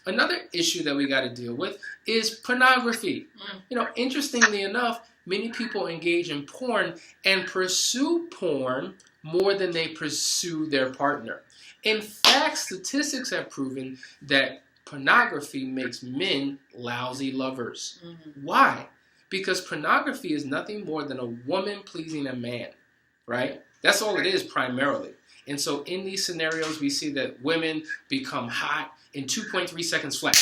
Another issue that we got to deal with is pornography. Interestingly enough, many people engage in porn and pursue porn more than they pursue their partner. In fact, statistics have proven that pornography makes men lousy lovers. Why? Because pornography is nothing more than a woman pleasing a man, right? That's all it is primarily. And so in these scenarios, we see that women become hot in 2.3 seconds flat.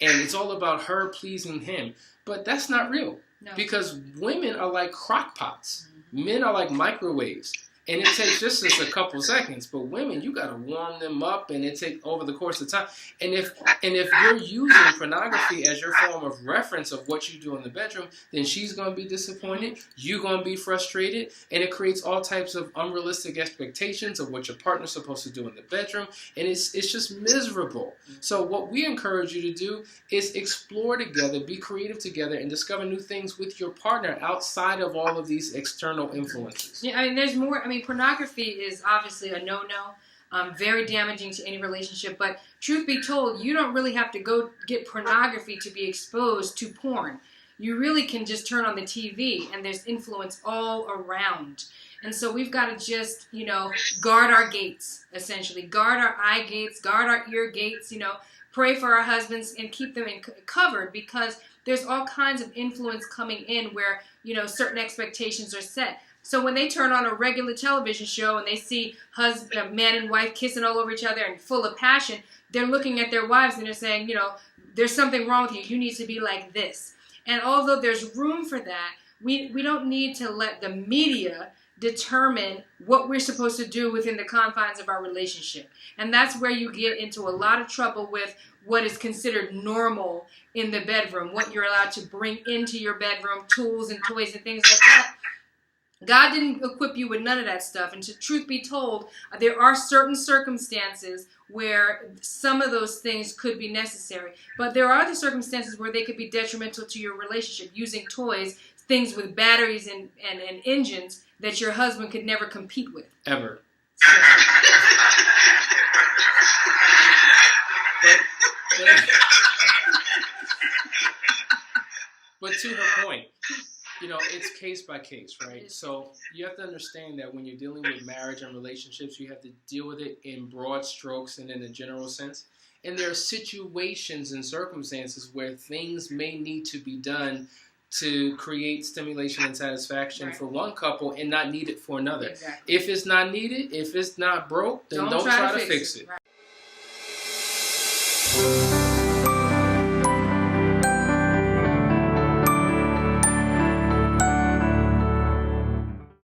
And it's all about her pleasing him. But that's not real. No. Because women are like crock pots. Men are like microwaves. And it takes just a couple seconds. But women, you got to warm them up, and it takes over the course of time. And if you're using pornography as your form of reference of what you do in the bedroom, then she's going to be disappointed. You're going to be frustrated. And it creates all types of unrealistic expectations of what your partner's supposed to do in the bedroom. And it's just miserable. So what we encourage you to do is explore together, be creative together, and discover new things with your partner outside of all of these external influences. Yeah, there's more. Pornography is obviously a no-no, very damaging to any relationship. But truth be told, you don't really have to go get pornography to be exposed to porn. You really can just turn on the TV, and there's influence all around. And so we've got to just, guard our gates, essentially. Guard our eye gates, guard our ear gates, pray for our husbands and keep them covered, because there's all kinds of influence coming in where, certain expectations are set. So when they turn on a regular television show and they see man and wife kissing all over each other and full of passion, they're looking at their wives and they're saying, there's something wrong with you. You need to be like this. And although there's room for that, we don't need to let the media determine what we're supposed to do within the confines of our relationship. And that's where you get into a lot of trouble with what is considered normal in the bedroom, what you're allowed to bring into your bedroom, tools and toys and things like that. God didn't equip you with none of that stuff. And to truth be told, there are certain circumstances where some of those things could be necessary. But there are other circumstances where they could be detrimental to your relationship, using toys, things with batteries and engines that your husband could never compete with. Ever. But to her point, it's case by case, right? So you have to understand that when you're dealing with marriage and relationships, you have to deal with it in broad strokes and in a general sense. And there are situations and circumstances where things may need to be done to create stimulation and satisfaction for one couple and not needed for another. Exactly. If it's not needed, if it's not broke, then don't try to fix it. Right.